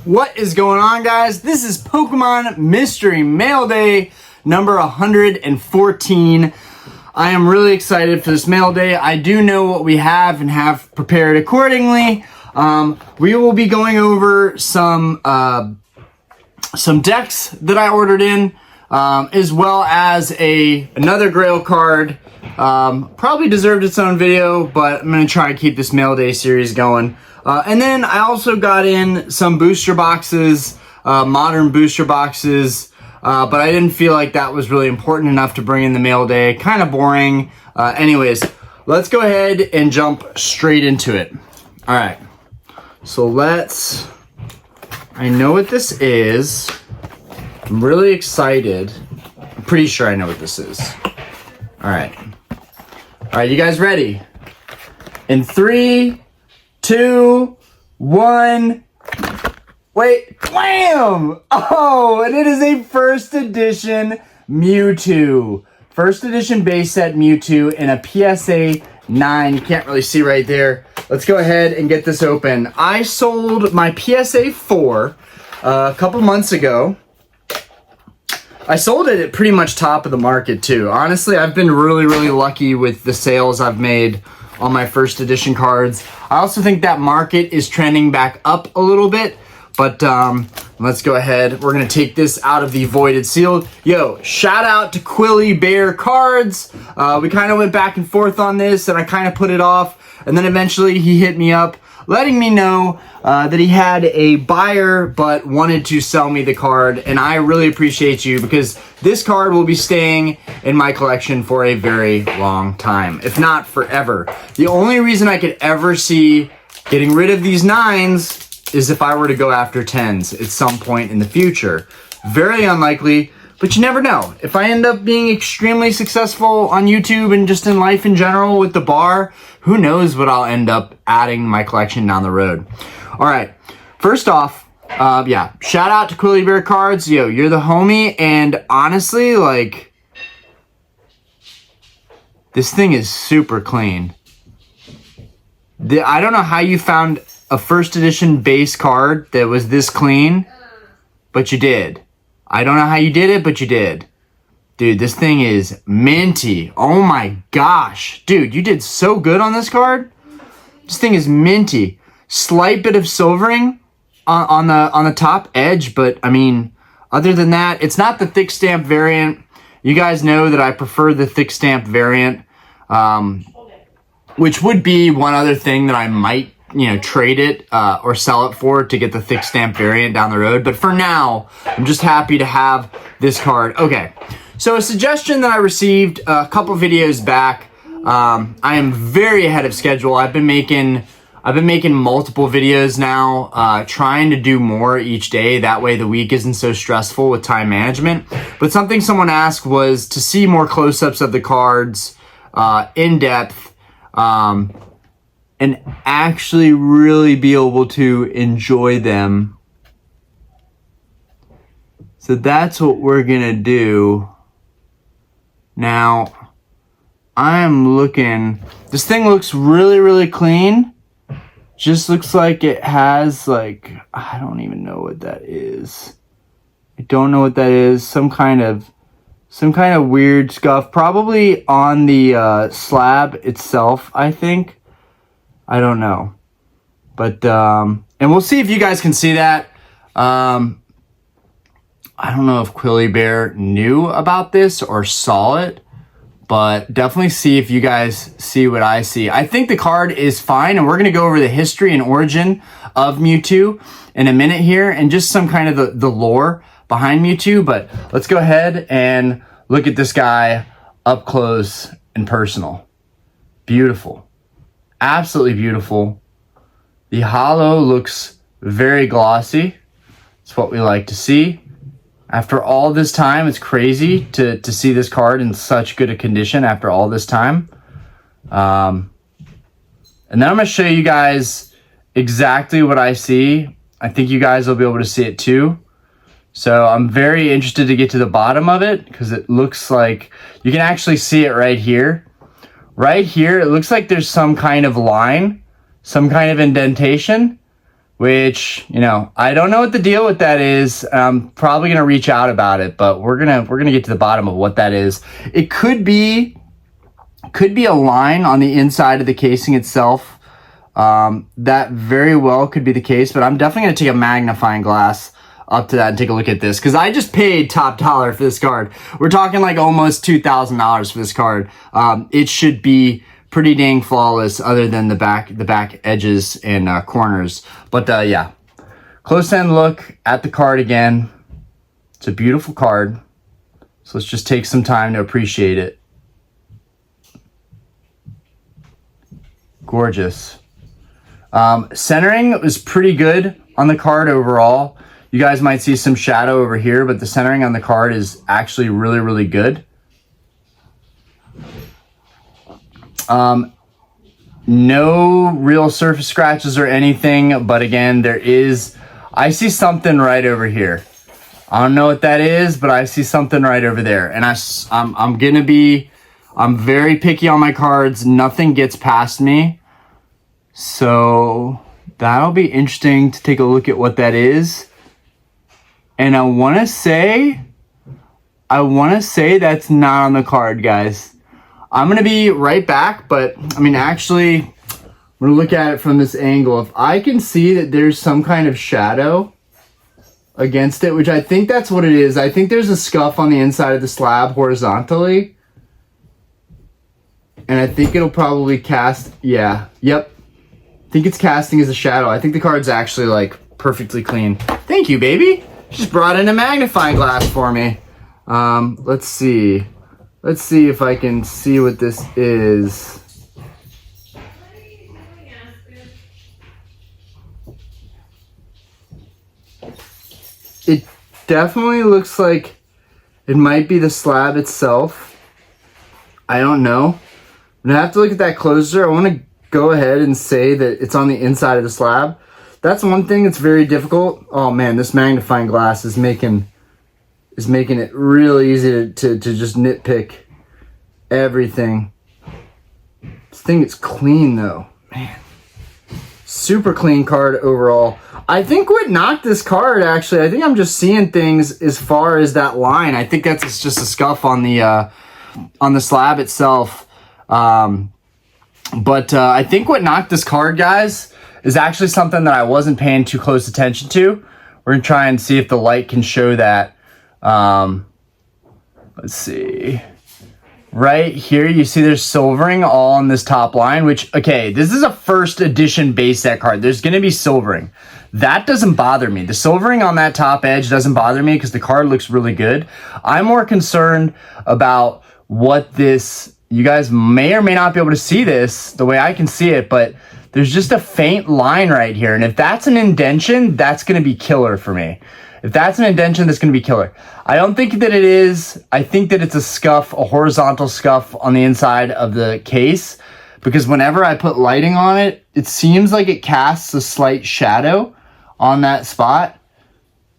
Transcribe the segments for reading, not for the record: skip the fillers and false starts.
What is going on, guys? This is Pokemon Mystery Mail Day number 114. I am really excited for this mail day. I do know what we have and have prepared accordingly. We will be going over some decks that I ordered in, as well as another Grail card. Probably deserved its own video, but I'm going to try to keep this mail day series going. And then I also got in some booster boxes, modern booster boxes, but I didn't feel like that was really important enough to bring in the mail day. Kind of boring. Anyways, let's go ahead and jump straight into it. All right. So I know what this is. I'm really excited. I'm pretty sure I know what this is. All right. All right, you guys ready? In 3, 2, 1. Wait, blam! Oh, and it is a first edition Mewtwo. First edition base set Mewtwo in a PSA 9. You can't really see right there. Let's go ahead and get this open. I sold my PSA 4 a couple months ago. I sold it at pretty much top of the market too. Honestly, I've been really lucky with the sales I've made on my first edition cards. I also think that market is trending back up a little bit, but let's go ahead. We're gonna take this out of the voided seal. Yo, shout out to Quilly Bear Cards. We kind of went back and forth on this, and I kind of put it off, and then eventually he hit me up, letting me know that he had a buyer but wanted to sell me the card, and I really appreciate you because this card will be staying in my collection for a very long time, if not forever. The only reason I could ever see getting rid of these 9s is if I were to go after 10s at some point in the future. Very unlikely, but you never know. If I end up being extremely successful on YouTube and just in life in general with the bar, who knows what I'll end up adding to my collection down the road. All right, first off, yeah, shout out to Quilly Bear Cards. Yo, you're the homie, and honestly, like, this thing is super clean. I don't know how you found a first edition base card that was this clean, but you did. I don't know how you did it, but you did. Dude, this thing is minty. Oh my gosh. Dude, you did so good on this card. This thing is minty. Slight bit of silvering on the top edge, but I mean, other than that, it's not the thick stamp variant. You guys know that I prefer the thick stamp variant, which would be one other thing that I might, trade it or sell it for to get the thick stamp variant down the road. But for now, I'm just happy to have this card. Okay, so a suggestion that I received a couple videos back. I am very ahead of schedule. I've been making multiple videos now, trying to do more each day. That way the week isn't so stressful with time management. But something someone asked was to see more close-ups of the cards in depth, and actually really be able to enjoy them. So that's what we're gonna do. Now, I'm looking, this thing looks really clean. Just looks like it has, like, I don't even know what that is. I don't know what that is. Some kind of weird scuff, probably on the slab itself, I think. I don't know, but and we'll see if you guys can see that. I don't know if Quilly Bear knew about this or saw it, but definitely see if you guys see what I see. I think the card is fine, and we're going to go over the history and origin of Mewtwo in a minute here, and just some kind of the lore behind Mewtwo. But let's go ahead and look at this guy up close and personal. Beautiful. Absolutely beautiful. The holo looks very glossy. It's what we like to see. After all this time, it's crazy to see this card in such good a condition after all this time. And then I'm going to show you guys exactly what I see. I think you guys will be able to see it too. So I'm very interested to get to the bottom of it because it looks like you can actually see it right here. Right here, it looks like there's some kind of line, some kind of indentation, which, you know, I don't know what the deal with that is. I'm probably going to reach out about it, but we're going to get to the bottom of what that is. It could be a line on the inside of the casing itself. That very well could be the case, but I'm definitely going to take a magnifying glass up to that and take a look at this, because I just paid top dollar for this card. We're talking like almost $2,000 for this card. It should be pretty dang flawless, other than the back edges and corners. But yeah, close end look at the card again. It's a beautiful card, so let's just take some time to appreciate it. Gorgeous. Centering was pretty good on the card overall. You guys might see some shadow over here, but the centering on the card is actually really, really good. No real surface scratches or anything, but again, I see something right over here. I don't know what that is, but I see something right over there. And I'm very picky on my cards. Nothing gets past me. So that'll be interesting to take a look at what that is. And I want to say that's not on the card, guys. I'm going to be right back, but I mean, actually, I'm going to look at it from this angle. If I can see that there's some kind of shadow against it, which I think that's what it is. I think there's a scuff on the inside of the slab horizontally. And I think it'll probably cast, yep. I think it's casting as a shadow. I think the card's actually like perfectly clean. Thank you, baby. Just brought in a magnifying glass for me. Let's see. Let's see if I can see what this is. It definitely looks like it might be the slab itself. I don't know. I'm gonna have to look at that closer. I want to go ahead and say that it's on the inside of the slab. That's one thing that's very difficult. Oh man, this magnifying glass is making it really easy to just nitpick everything. This thing is clean though, man. Super clean card overall. I think what knocked this card, actually, I think I'm just seeing things as far as that line. I think that's just a scuff on the slab itself. But I think what knocked this card, guys, is actually something that I wasn't paying too close attention to. We're gonna try and see if the light can show that. Let's see. Right here, you see there's silvering all on this top line, which, okay, this is a first edition base set card. There's going to be silvering. That doesn't bother me. The silvering on that top edge doesn't bother me because the card looks really good. I'm more concerned about what this, you guys may or may not be able to see this the way I can see it, but there's just a faint line right here. And if that's an indentation, that's going to be killer for me. If that's an indentation, that's going to be killer. I don't think that it is. I think that it's a scuff, a horizontal scuff on the inside of the case, because whenever I put lighting on it, it seems like it casts a slight shadow on that spot.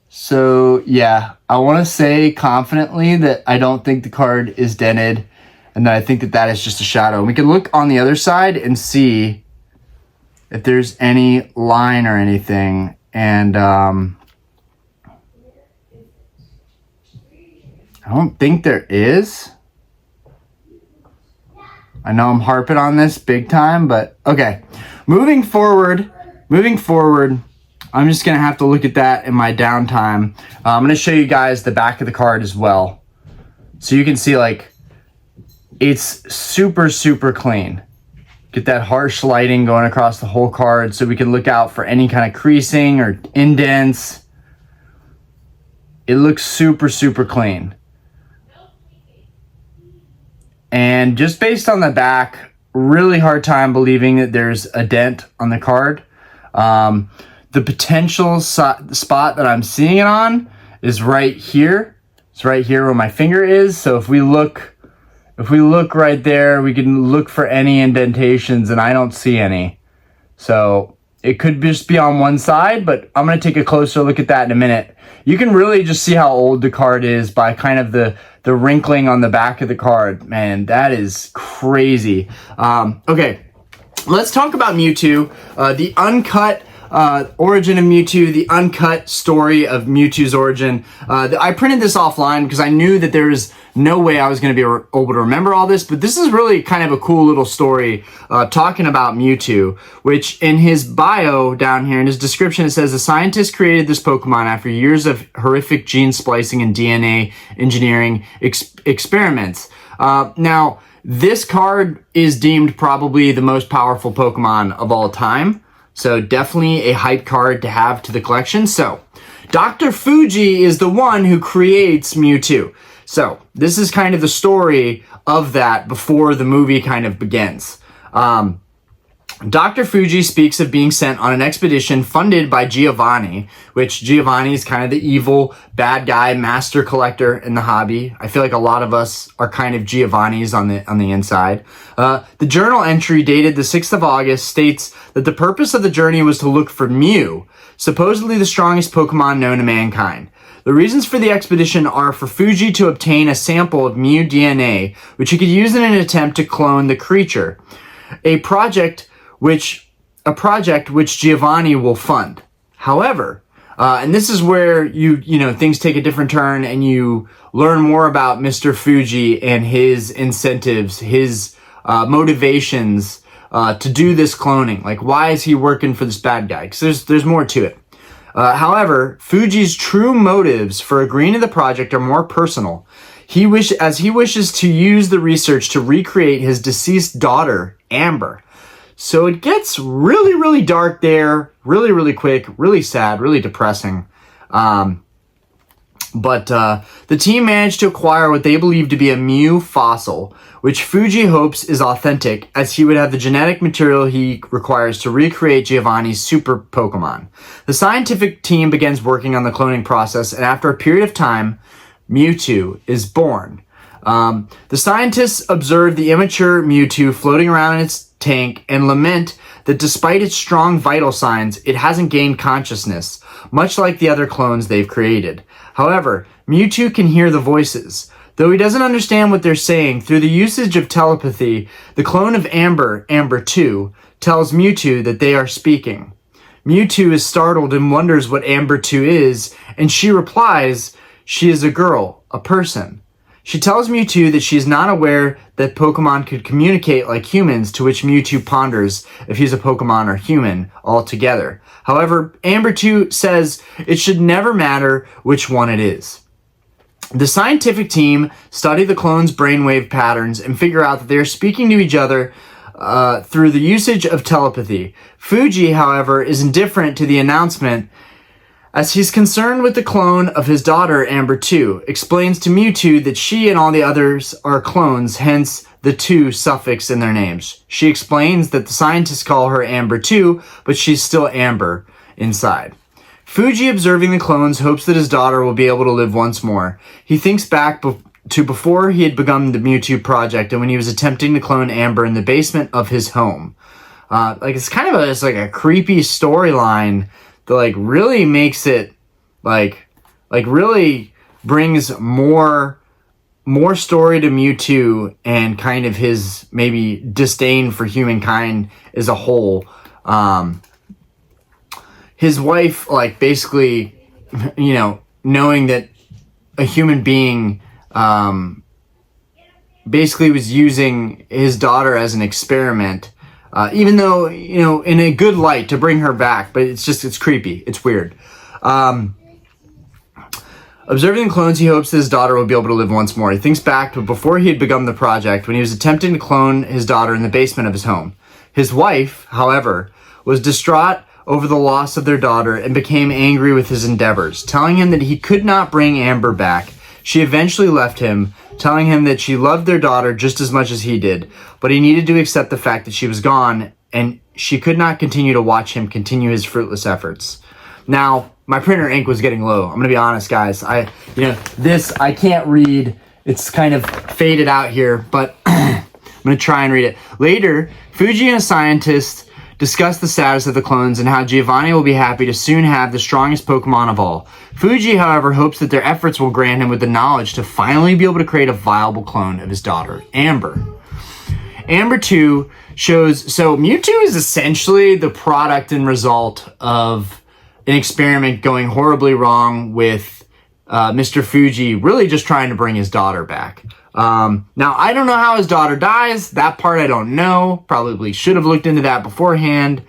So yeah, I want to say confidently that I don't think the card is dented, and that I think that that is just a shadow. And we can look on the other side and see if there's any line or anything. And I don't think there is. I know I'm harping on this big time, but okay. Moving forward, I'm just going to have to look at that in my downtime. I'm going to show you guys the back of the card as well. So you can see, like, it's super, super clean. Get that harsh lighting going across the whole card so we can look out for any kind of creasing or indents. It looks super, super clean. And just based on the back, really hard time believing that there's a dent on the card. The potential spot that I'm seeing it on is right here. It's right here where my finger is. So if we look right there, we can look for any indentations, and I don't see any. So it could just be on one side, but I'm going to take a closer look at that in a minute. You can really just see how old the card is by kind of the wrinkling on the back of the card. Man, that is crazy. Okay, let's talk about Mewtwo. The uncut Origin of Mewtwo, the uncut story of Mewtwo's origin. I printed this offline because I knew that there was no way I was going to be able to remember all this, but this is really kind of a cool little story talking about Mewtwo, which in his bio down here, in his description, it says, the scientist created this Pokemon after years of horrific gene splicing and DNA engineering experiments. Now, this card is deemed probably the most powerful Pokemon of all time, so definitely a hype card to have to the collection. So, Dr. Fuji is the one who creates Mewtwo. So, this is kind of the story of that before the movie kind of begins. Dr. Fuji speaks of being sent on an expedition funded by Giovanni, which Giovanni is kind of the evil, bad guy, master collector in the hobby. I feel like a lot of us are kind of Giovannis on the inside. The journal entry dated the 6th of August states that the purpose of the journey was to look for Mew, supposedly the strongest Pokemon known to mankind. The reasons for the expedition are for Fuji to obtain a sample of Mew DNA, which he could use in an attempt to clone the creature. A project which Giovanni will fund. However, and this is where things take a different turn and you learn more about Mr. Fuji and his incentives, his motivations to do this cloning. Like, why is he working for this bad guy? Because there's more to it. However, Fuji's true motives for agreeing to the project are more personal. He wishes to use the research to recreate his deceased daughter, Amber. So it gets really, really dark there, really, really quick, really sad, really depressing. But the team managed to acquire what they believe to be a Mew fossil, which Fuji hopes is authentic, as he would have the genetic material he requires to recreate Giovanni's super Pokemon. The scientific team begins working on the cloning process, and after a period of time, Mewtwo is born. The scientists observe the immature Mewtwo floating around in its tank and lament that despite its strong vital signs, it hasn't gained consciousness, much like the other clones they've created. However, Mewtwo can hear the voices. Though he doesn't understand what they're saying, through the usage of telepathy, the clone of Amber, Amber 2, tells Mewtwo that they are speaking. Mewtwo is startled and wonders what Amber 2 is, and she replies, she is a girl, a person. She tells Mewtwo that she is not aware that Pokemon could communicate like humans, to which Mewtwo ponders if he's a Pokemon or human altogether. However, Amber 2 says it should never matter which one it is. The scientific team study the clones' brainwave patterns and figure out that they are speaking to each other through the usage of telepathy. Fuji, however, is indifferent to the announcement, as he's concerned with the clone of his daughter, Amber 2, explains to Mewtwo that she and all the others are clones, hence the 2 suffix in their names. She explains that the scientists call her Amber 2, but she's still Amber inside. Fuji, observing the clones, hopes that his daughter will be able to live once more. He thinks back to before he had begun the Mewtwo project and when he was attempting to clone Amber in the basement of his home. It's kind of a creepy storyline that really makes it really brings more story to Mewtwo and kind of his maybe disdain for humankind as a whole. His wife, basically, knowing that a human being basically was using his daughter as an experiment, even though, in a good light to bring her back, but it's creepy. It's weird. Observing the clones, he hopes that his daughter will be able to live once more. He thinks back to before he had begun the project, when he was attempting to clone his daughter in the basement of his home. His wife, however, was distraught over the loss of their daughter and became angry with his endeavors, telling him that he could not bring Amber back. She eventually left him, telling him that she loved their daughter just as much as he did, but he needed to accept the fact that she was gone and she could not continue to watch him continue his fruitless efforts. Now, my printer ink was getting low. I'm gonna be honest, guys. This I can't read. It's kind of faded out here, but I'm gonna try and read it. Later, Fuji and a scientist discuss the status of the clones and how Giovanni will be happy to soon have the strongest Pokemon of all. Fuji, however, hopes that their efforts will grant him with the knowledge to finally be able to create a viable clone of his daughter, Amber. Amber 2 shows, so Mewtwo is essentially the product and result of an experiment going horribly wrong with Mr. Fuji really just trying to bring his daughter back. Now, I don't know how his daughter dies. That part I don't know. Probably should have looked into that beforehand.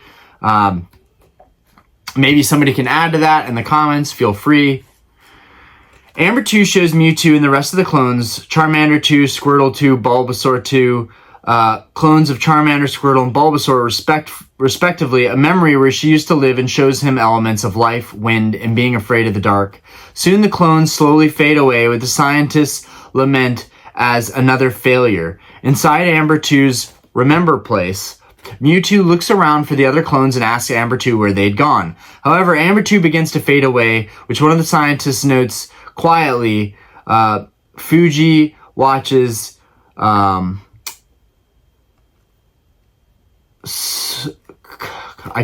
Maybe somebody can add to that in the comments. Feel free. Amber 2 shows Mewtwo and the rest of the clones, Charmander 2, Squirtle 2, Bulbasaur 2, clones of Charmander, Squirtle, and Bulbasaur respectively, a memory where she used to live, and shows him elements of life, wind, and being afraid of the dark. Soon the clones slowly fade away, with the scientists lament as another failure. Inside Amber 2's Remember Place, Mewtwo looks around for the other clones and asks Amber 2 where they'd gone. However, Amber 2 begins to fade away, which one of the scientists notes quietly. Fuji watches I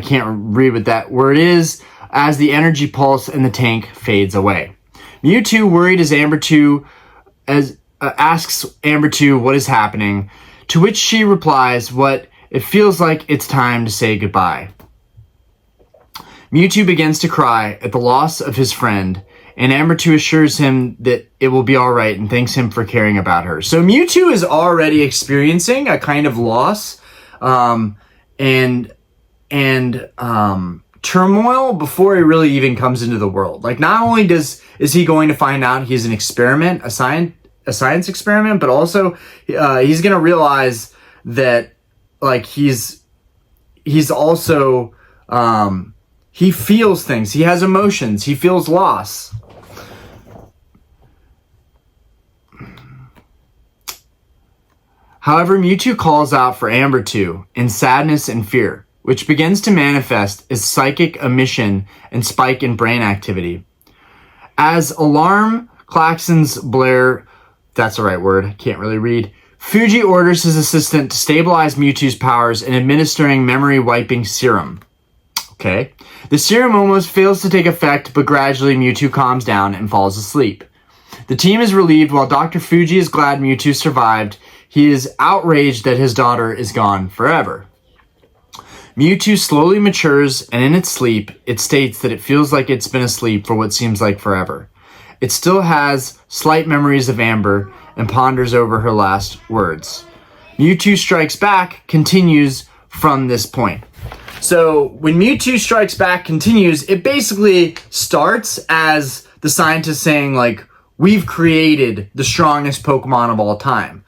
can't read what that word is, as the energy pulse in the tank fades away. Mewtwo, worried as Amber 2 asks Amber 2 what is happening, to which she replies, "What it feels like it's time to say goodbye." Mewtwo begins to cry at the loss of his friend, and Amber 2 assures him that it will be alright and thanks him for caring about her. So Mewtwo is already experiencing a kind of loss and turmoil before he really even comes into the world. Like, not only is he going to find out he's an experiment, a science experiment, but also he's going to realize that, like, he's also he feels things. He has emotions. He feels loss. However, Mewtwo calls out for Amber 2 in sadness and fear, which begins to manifest as psychic emission and spike in brain activity. As alarm klaxons blare, that's the right word, I can't really read, Fuji orders his assistant to stabilize Mewtwo's powers in administering memory-wiping serum. Okay. The serum almost fails to take effect, but gradually Mewtwo calms down and falls asleep. The team is relieved while Dr. Fuji is glad Mewtwo survived. He is outraged that his daughter is gone forever. Mewtwo slowly matures, and in its sleep, it states that it feels like it's been asleep for what seems like forever. It still has slight memories of Amber and ponders over her last words. Mewtwo Strikes Back continues from this point. So when Mewtwo Strikes Back continues, it basically starts as the scientists saying, like, we've created the strongest Pokemon of all time.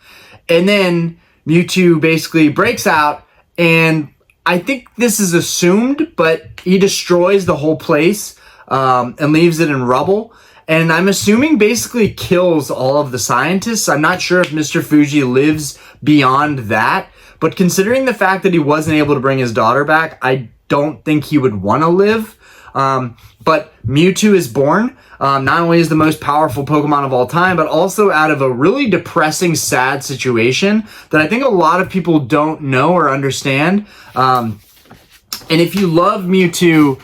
And then Mewtwo basically breaks out, and I think this is assumed, but he destroys the whole place and leaves it in rubble. And I'm assuming basically kills all of the scientists. I'm not sure if Mr. Fuji lives beyond that. But considering the fact that he wasn't able to bring his daughter back, I don't think he would want to live. But Mewtwo is born. Not only is the most powerful Pokemon of all time, but also out of a really depressing, sad situation that I think a lot of people don't know or understand. And if you love Mewtwo,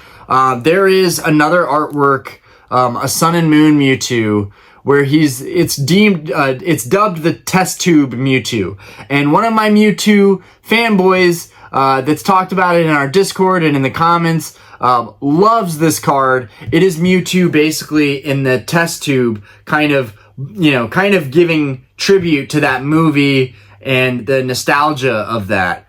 there is another artwork, a Sun and Moon Mewtwo, where it's dubbed the test tube Mewtwo. And one of my Mewtwo fanboys that's talked about it in our Discord and in the comments loves this card. It is Mewtwo basically in the test tube, kind of giving tribute to that movie and the nostalgia of that.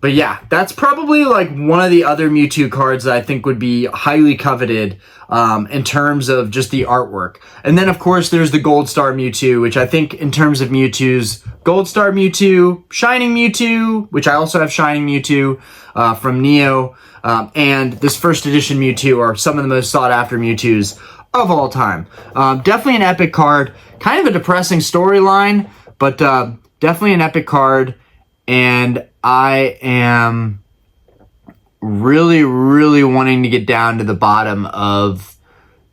But yeah, that's probably like one of the other Mewtwo cards that I think would be highly coveted in terms of just the artwork. And then, of course, there's the Gold Star Mewtwo, which I think in terms of Mewtwo's Gold Star Mewtwo, Shining Mewtwo, which I also have Shining Mewtwo from Neo, and this first edition Mewtwo are some of the most sought after Mewtwo's of all time. Definitely an epic card. Kind of a depressing storyline, but definitely an epic card. And I am really, really wanting to get down to the bottom of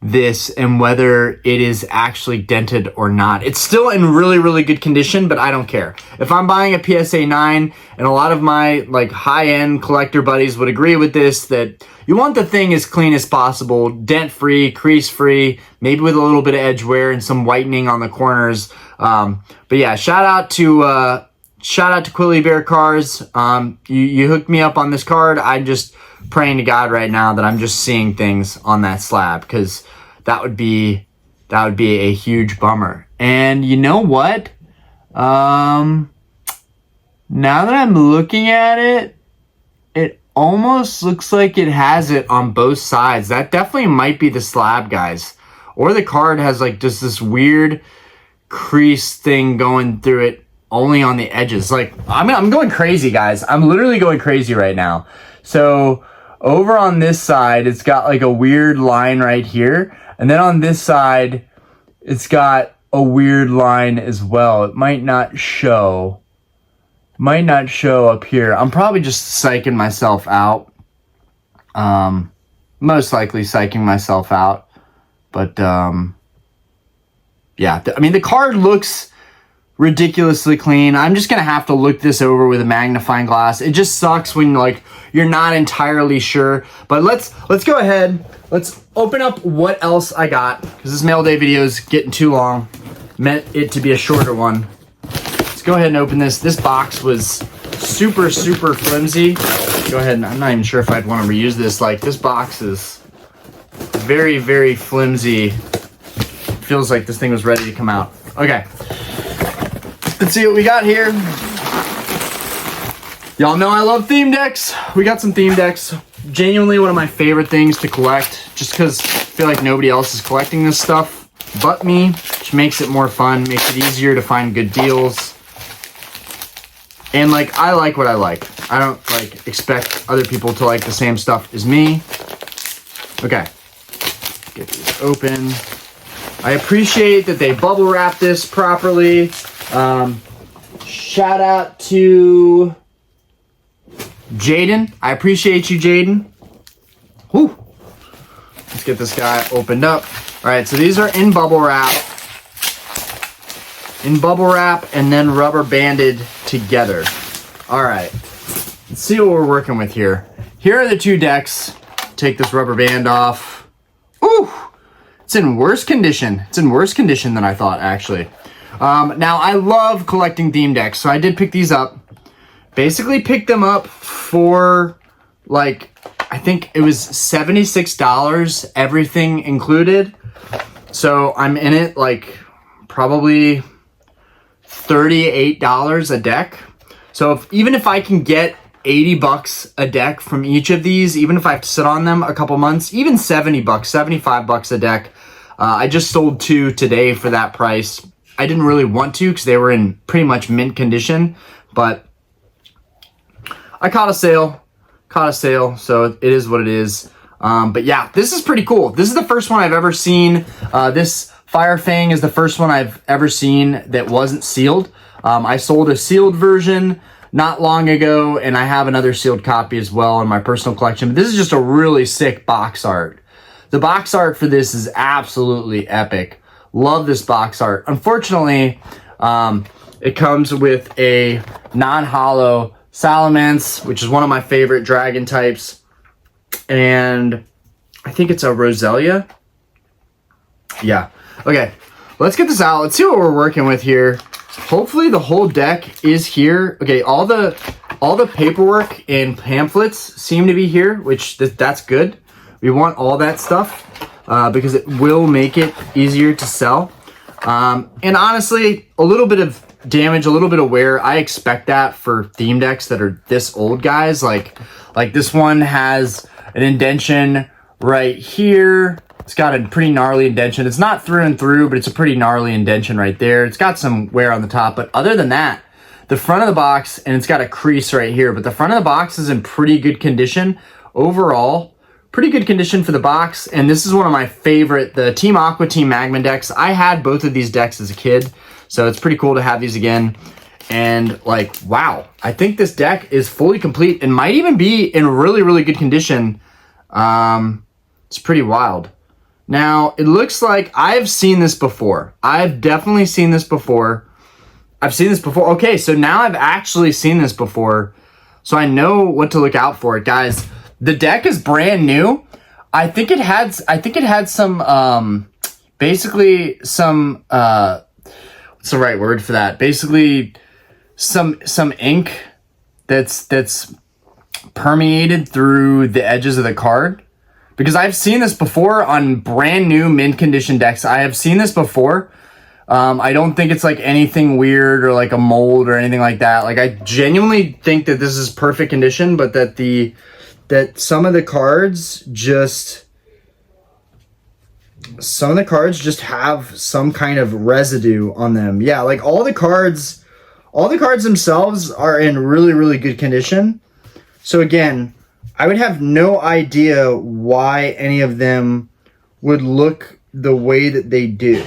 this and whether it is actually dented or not. It's still in really, really good condition, but I don't care. If I'm buying a PSA 9, and a lot of my like high-end collector buddies would agree with this, that you want the thing as clean as possible, dent-free, crease-free, maybe with a little bit of edge wear and some whitening on the corners. But yeah, shout out to shout out to Quilly Bear Cars. You hooked me up on this card. I'm just praying to God right now that I'm just seeing things on that slab, because that would be a huge bummer. And you know what? Now that I'm looking at it, it almost looks like it has it on both sides. That definitely might be the slab, guys. Or the card has like just this weird crease thing going through it only on the edges. Like, I'm going crazy, guys. I'm literally going crazy right now. So over on this side, it's got like a weird line right here. And then on this side, it's got a weird line as well. It might not show. Might not show up here. I'm probably just psyching myself out. Most likely psyching myself out. But, yeah. I mean, the card looks ridiculously clean. I'm just going to have to look this over with a magnifying glass. It just sucks when, like, you're not entirely sure. But let's go ahead. Let's open up what else I got, because this mail day video is getting too long. Meant it to be a shorter one. Let's go ahead and open this. This box was super flimsy. Go ahead, and I'm not even sure if I'd want to reuse this. Like, this box is very flimsy. Feels like this thing was ready to come out. Okay. Let's see what we got here. Y'all know I love theme decks. We got some theme decks. Genuinely one of my favorite things to collect, just because I feel like nobody else is collecting this stuff but me, which makes it more fun, makes it easier to find good deals. And like, I like what I like. I don't like expect other people to like the same stuff as me. Okay. Get these open. I appreciate that they bubble wrap this properly. Shout out to Jaden. I appreciate you, Jaden. Whew. Let's get this guy opened up. All right, so these are in bubble wrap. In bubble wrap and then rubber banded together. All right, let's see what we're working with here. Here are the two decks. Take this rubber band off. Ooh, it's in worse condition. It's in worse condition than I thought, actually. Now, I love collecting theme decks, so I did pick these up. Basically picked them up for, like, I think it was $76, everything included. So I'm in it, like, probably $38 a deck. So even if I can get 80 bucks a deck from each of these, even if I have to sit on them a couple months, even 70 bucks, 75 bucks a deck. I just sold two today for that price. I didn't really want to because they were in pretty much mint condition, but I caught a sale, so it is what it is. But yeah, this is pretty cool. This is the first one I've ever seen. This Fire Fang is the first one I've ever seen that wasn't sealed. I sold a sealed version not long ago, and I have another sealed copy as well in my personal collection. But this is just a really sick box art. The box art for this is absolutely epic. Love this box art. Unfortunately, it comes with a non-hollow Salamence, which is one of my favorite dragon types. And I think it's a Roselia. Yeah. Okay, let's get this out. Let's see what we're working with here. Hopefully the whole deck is here. Okay, all the paperwork and pamphlets seem to be here, which that's good. We want all that stuff because it will make it easier to sell. And honestly, a little bit of damage, a little bit of wear, I expect that for theme decks that are this old, guys. Like this one has an indentation right here. It's got a pretty gnarly indentation. It's not through and through, but it's a pretty gnarly indentation right there. It's got some wear on the top, but other than that, the front of the box, and it's got a crease right here, but the front of the box is in pretty good condition. Overall, pretty good condition for the box, and this is one of my favorite, the Team Aqua, Team Magma decks. I had both of these decks as a kid, so it's pretty cool to have these again. And like, wow, I think this deck is fully complete and might even be in really, really good condition. It's pretty wild. Now, it looks like I've seen this before. I've definitely seen this before. I've seen this before. Okay, so now I've actually seen this before, so I know what to look out for. Guys, the deck is brand new. I think it had some, basically some, what's the right word for that? Basically some ink that's permeated through the edges of the card. Because I've seen this before on brand new mint condition decks. I have seen this before. I don't think it's like anything weird or like a mold or anything like that. Like I genuinely think that this is perfect condition, but that some of the cards just have some kind of residue on them. Yeah, like all the cards themselves are in really, really good condition. So again, I would have no idea why any of them would look the way that they do.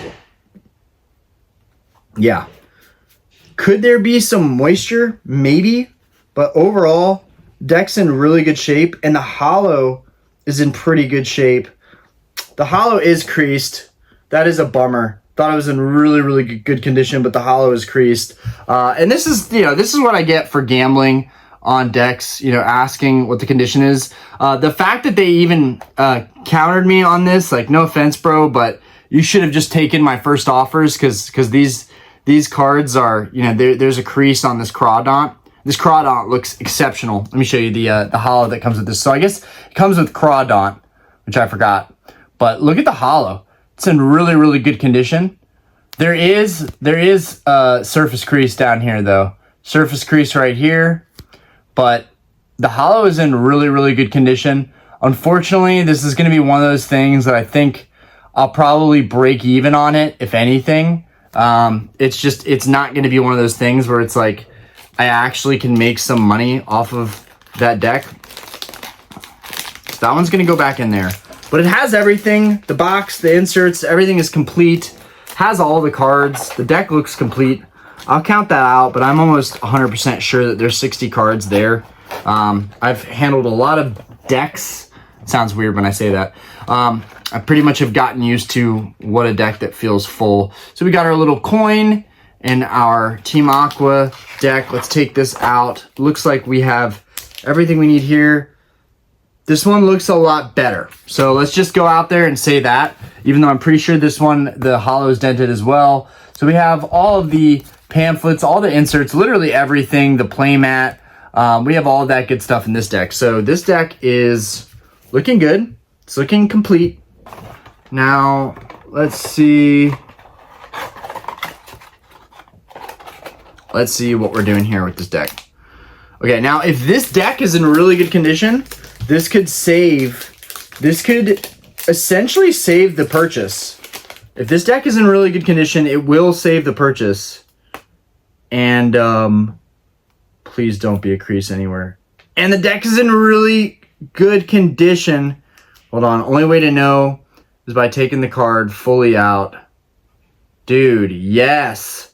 Yeah. Could there be some moisture? Maybe. But overall, deck's in really good shape, and the hollow is in pretty good shape. The hollow is creased. That is a bummer. Thought it was in really, really good condition, but the hollow is creased. And this is what I get for gambling on decks, asking what the condition is. The fact that they even countered me on this, like, no offense, bro, but you should have just taken my first offers because these cards are, there's a crease on this Crawdaunt. This Crawdaunt looks exceptional. Let me show you the hollow that comes with this. So I guess it comes with Crawdaunt, which I forgot. But look at the hollow. It's in really, really good condition. There is surface crease down here, though. Surface crease right here. But the hollow is in really, really good condition. Unfortunately, this is going to be one of those things that I think I'll probably break even on it, if anything. It's not going to be one of those things where it's like I actually can make some money off of that deck. So that one's going to go back in there. But it has everything. The box, the inserts, everything is complete. Has all the cards. The deck looks complete. I'll count that out, but I'm almost 100% sure that there's 60 cards there. I've handled a lot of decks. It sounds weird when I say that. I pretty much have gotten used to what a deck that feels full. So we got our little coin and our Team Aqua deck. Let's take this out. Looks like we have everything we need here. This one looks a lot better. So let's just go out there and say that, even though I'm pretty sure this one, the hollow is dented as well. So we have all of the pamphlets, all the inserts, literally everything, the playmat. We have all of that good stuff in this deck. So this deck is looking good. It's looking complete. Now, let's see. Let's see what we're doing here with this deck. Okay, now if this deck is in really good condition, this could essentially save the purchase. If this deck is in really good condition, it will save the purchase. And please don't be a crease anywhere. And the deck is in really good condition. Hold on, only way to know is by taking the card fully out. Dude, yes.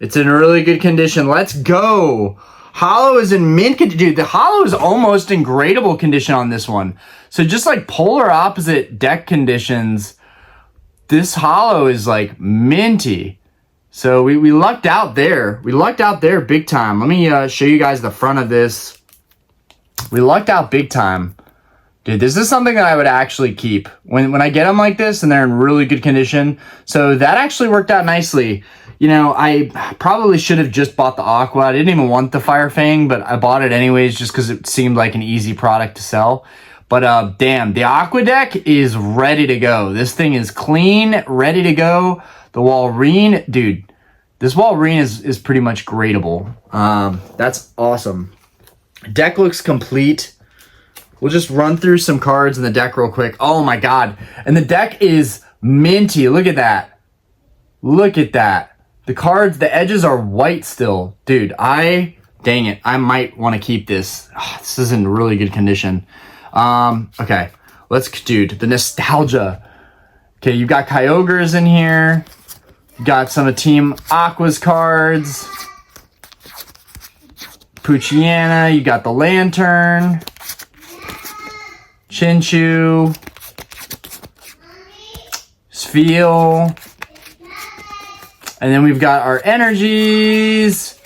It's in really good condition. Let's go. Hollow is in mint condition. Dude, the hollow is almost in gradable condition on this one. So just like polar opposite deck conditions, this hollow is like minty. So we lucked out there. We lucked out there big time. Let me show you guys the front of this. We lucked out big time. Dude, this is something that I would actually keep. When I get them like this and they're in really good condition. So that actually worked out nicely. I probably should have just bought the Aqua. I didn't even want the Fire Fang, but I bought it anyways just because it seemed like an easy product to sell. But damn, the Aqua deck is ready to go. This thing is clean, ready to go. The Walrein, dude, this Walrein is pretty much gradable. That's awesome. Deck looks complete. We'll just run through some cards in the deck real quick. Oh my god. And the deck is minty. Look at that. Look at that. The cards, the edges are white still. Dude, dang it. I might want to keep this. Oh, this is in really good condition. Okay. Dude, the nostalgia. Okay, you've got Kyogres in here. You got some of Team Aqua's cards. Poochyena. You got the Lantern. Chinchu, Spheal, and then we've got our energies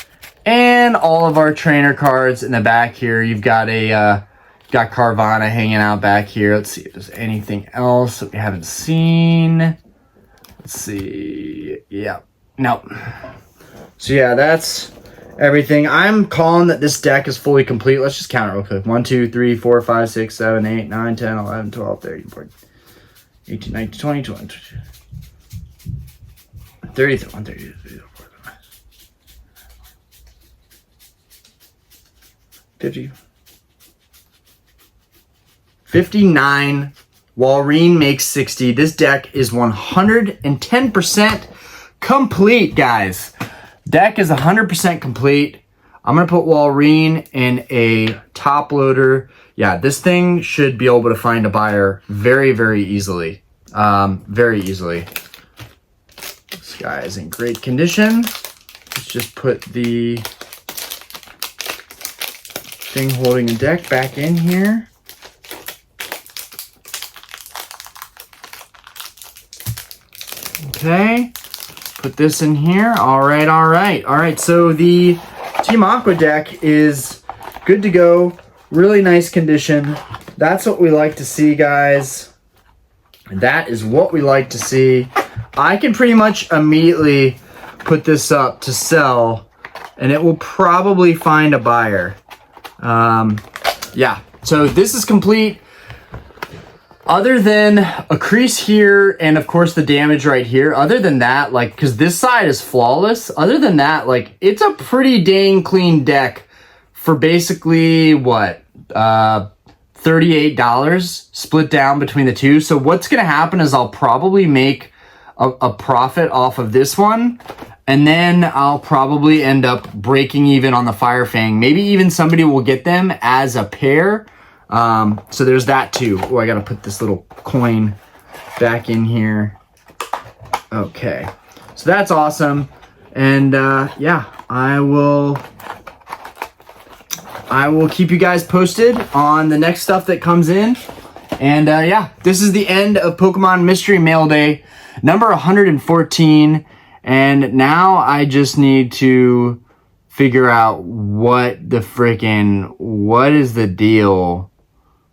and all of our trainer cards in the back here. You've got got Carvana hanging out back here. Let's see if there's anything else that we haven't seen. Let's see. Yeah, no. So yeah, that's everything. I'm calling that this deck is fully complete. Let's just count it real quick. 1, 2, 3, 4, 5, 6, 7, 8, 9, 10, 11, 12, 13, 14, 18, 19, 20, 21, 22, 31, 32, 33, 50, 59. Walrein makes 60. This deck is 110% complete, guys. Deck is 100% complete. I'm going to put Walrein in a top loader. Yeah, this thing should be able to find a buyer very, very easily. Very easily. This guy is in great condition. Let's just put the thing holding the deck back in here. Okay, put this in here. All right, all right, all right. So the Team Aqua deck is good to go. Really nice condition. That's what we like to see, guys. That is what we like to see. I can pretty much immediately put this up to sell, and it will probably find a buyer. Yeah, so this is complete. Other than a crease here and of course the damage right here, other than that, like, because this side is flawless, other than that, like, it's a pretty dang clean deck for basically what, $38 split down between the two. So what's gonna happen is I'll probably make a profit off of this one, and then I'll probably end up breaking even on the Fire Fang. Maybe even somebody will get them as a pair. So there's that too. Oh, I gotta put this little coin back in here. Okay, so that's awesome. And yeah, I will keep you guys posted on the next stuff that comes in. And yeah, this is the end of Pokemon Mystery Mail Day number 114. And now I just need to figure out what is the deal?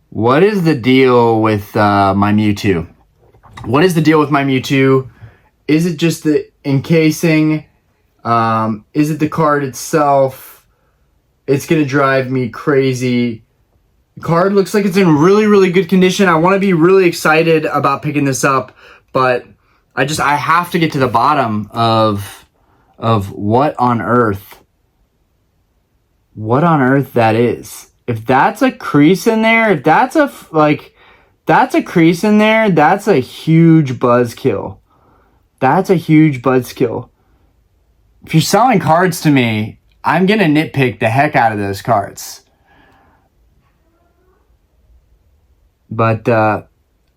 What is the deal with my Mewtwo? What is the deal with my Mewtwo? Is it just the encasing? Is it the card itself? It's going to drive me crazy. The card looks like it's in really, really good condition. I want to be really excited about picking this up, but I have to get to the bottom of what on earth that is. If that's a crease in there, if that's a crease in there, that's a huge buzzkill. That's a huge buzzkill. If you're selling cards to me, I'm going to nitpick the heck out of those cards. But, all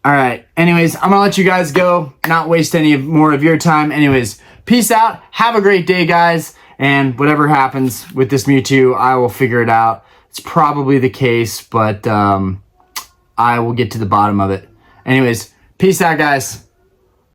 right. Anyways, I'm going to let you guys go. Not waste any more of your time. Anyways, peace out. Have a great day, guys. And whatever happens with this Mewtwo, I will figure it out. It's probably the case, but I will get to the bottom of it. Anyways, peace out, guys.